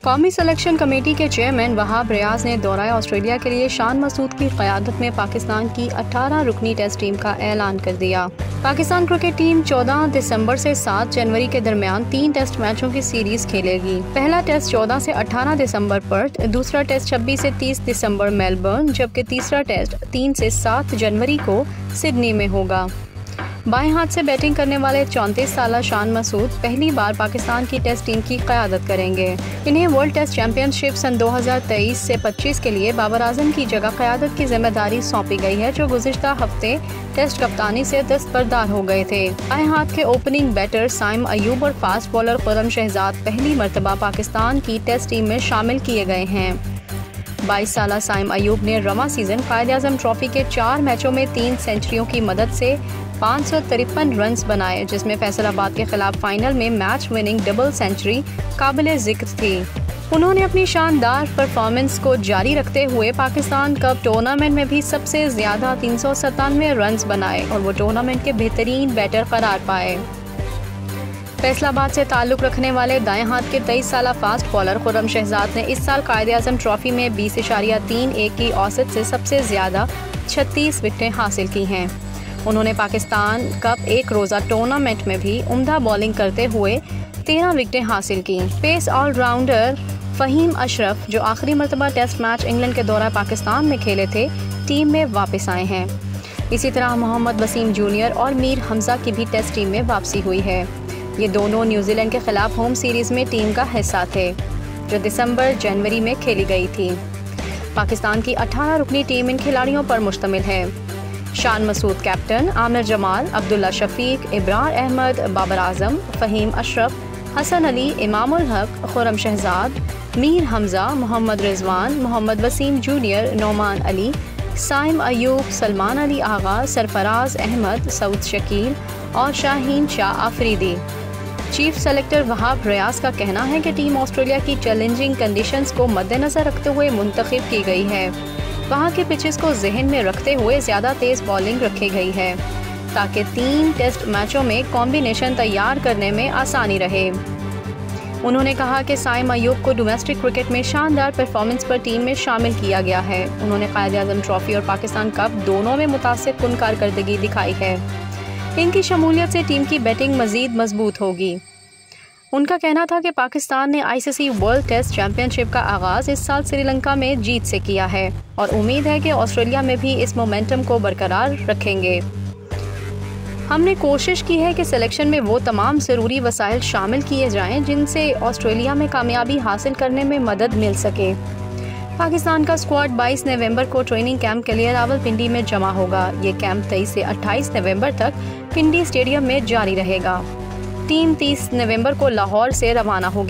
कौमी selection committee के chairman Wahab Riaz ने दौरा ऑस्ट्रेलिया के लिए शान मसूद की क़यादत में पाकिस्तान की 18 रुकनी टेस्ट टीम का ऐलान कर दिया। पाकिस्तान क्रिकेट टीम 14 दिसंबर से 7 जनवरी के दरमियान 3 टेस्ट मैचों की सीरीज खेलेगी। पहला टेस्ट 14 से 18 दिसंबर पर्थ, दूसरा टेस्ट 26 से 30 दिसंबर मेलबर्न, जबकि तीसरा टेस्ट 3 से 7 जनवरी को सिडनी में होगा। बाएं हाथ से बैटिंग करने वाले 34 साला शान मसूद पहली बार पाकिस्तान की टेस्ट टीम की क़यादत करेंगे। इन्हें वर्ल्ड टेस्ट चैंपियनशिप सन 2023 से 25 के लिए बाबर आजम की जगह क़यादत की जिम्मेदारी सौंपी गई है, जो गुज़िश्ता हफ्ते टेस्ट कप्तानी से दस्तबरदार हो गए थे। बाएं हाथ के ओपनिंग बैटर साइम अयूब और फास्ट बॉलर खुर्रम शहजाद पहली मरतबा पाकिस्तान की टेस्ट टीम में शामिल किए गए हैं। 22 साला साइम अयूब ने रवा सीजन कायद-ए-आज़म ट्रॉफी के 4 मैचों में 3 सेंचुरियों की मदद से 553 रन्स बनाए, जिसमें फैसलाबाद के खिलाफ फाइनल में मैच विनिंग डबल सेंचुरी काबिले जिक्र थी। उन्होंने अपनी शानदार परफॉर्मेंस को जारी रखते हुए पाकिस्तान कप टूर्नामेंट में भी सबसे ज़्यादा 397 रन्स बनाए और वो टूर्नामेंट के बेहतरीन बैटर करार पाए। फैसलाबाद से ताल्लुक़ रखने वाले दाएं हाथ के 23 साला फास्ट बॉलर खुर्रम शहजाद ने इस साल कायद-ए-आज़म ट्रॉफी में 20.31 की औसत से सबसे ज़्यादा 36 विकेटें हासिल की हैं। उन्होंने पाकिस्तान कप एक रोज़ा टूर्नामेंट में भी उम्दा बॉलिंग करते हुए 13 विकेटें हासिल की। पेस ऑलराउंडर फ़हीम अशरफ, जो आखिरी मरतबा टेस्ट मैच इंग्लैंड के दौरा पाकिस्तान में खेले थे, टीम में वापस आए हैं। इसी तरह मोहम्मद वसीम जूनियर और मीर हमजा की भी टेस्ट टीम में वापसी हुई है। ये दोनों न्यूजीलैंड के खिलाफ होम सीरीज़ में टीम का हिस्सा थे, जो दिसंबर जनवरी में खेली गई थी। पाकिस्तान की 18 रुकनी टीम इन खिलाड़ियों पर मुश्तमिल है। शान मसूद कैप्टन, आमिर जमाल, अब्दुल्ला शफीक, इब्रार अहमद, बाबर आजम, फ़हीम अशरफ, हसन अली, इमामुल हक, खुर्रम शहजाद, मीर हमजा, मोहम्मद रिजवान, मोहम्मद वसीम जूनियर, नौमान अली, साइम अयूब, सलमान अली आगा, सरफराज अहमद, सऊद शकील और शाहीन शाह आफरीदी। चीफ सेलेक्टर वहाब रियाज का कहना है कि टीम ऑस्ट्रेलिया की चैलेंजिंग कंडीशंस को मद्देनज़र रखते हुए मुंतखब की गई है। वहाँ के पिचेस को जहन में रखते हुए ज़्यादा तेज़ बॉलिंग रखी गई है, ताकि 3 टेस्ट मैचों में कॉम्बिनेशन तैयार करने में आसानी रहे। उन्होंने कहा कि साइम अयूब को डोमेस्टिक क्रिकेट में शानदार परफॉर्मेंस पर टीम में शामिल किया गया है। उन्होंने कायद-ए-आज़म ट्रॉफी और पाकिस्तान कप दोनों में मुतासिर कुन कारकर्दगी दिखाई है। इनकी शमूलियत से टीम की बैटिंग मज़ीद मजबूत होगी। उनका कहना था कि पाकिस्तान ने ICC वर्ल्ड टेस्ट चैंपियनशिप का आगाज़ इस साल श्रीलंका में जीत से किया है और उम्मीद है कि ऑस्ट्रेलिया में भी इस मोमेंटम को बरकरार रखेंगे। हमने कोशिश की है कि सिलेक्शन में वो तमाम ज़रूरी वसाइल शामिल किए जाएं जिनसे ऑस्ट्रेलिया में कामयाबी हासिल करने में मदद मिल सके। पाकिस्तान का स्क्वाड 22 नवंबर को ट्रेनिंग कैंप के लिए रावलपिंडी में जमा होगा। ये कैंप 23 से 28 नवंबर तक पिंडी स्टेडियम में जारी रहेगा। टीम 30 नवंबर को लाहौर से रवाना होगी।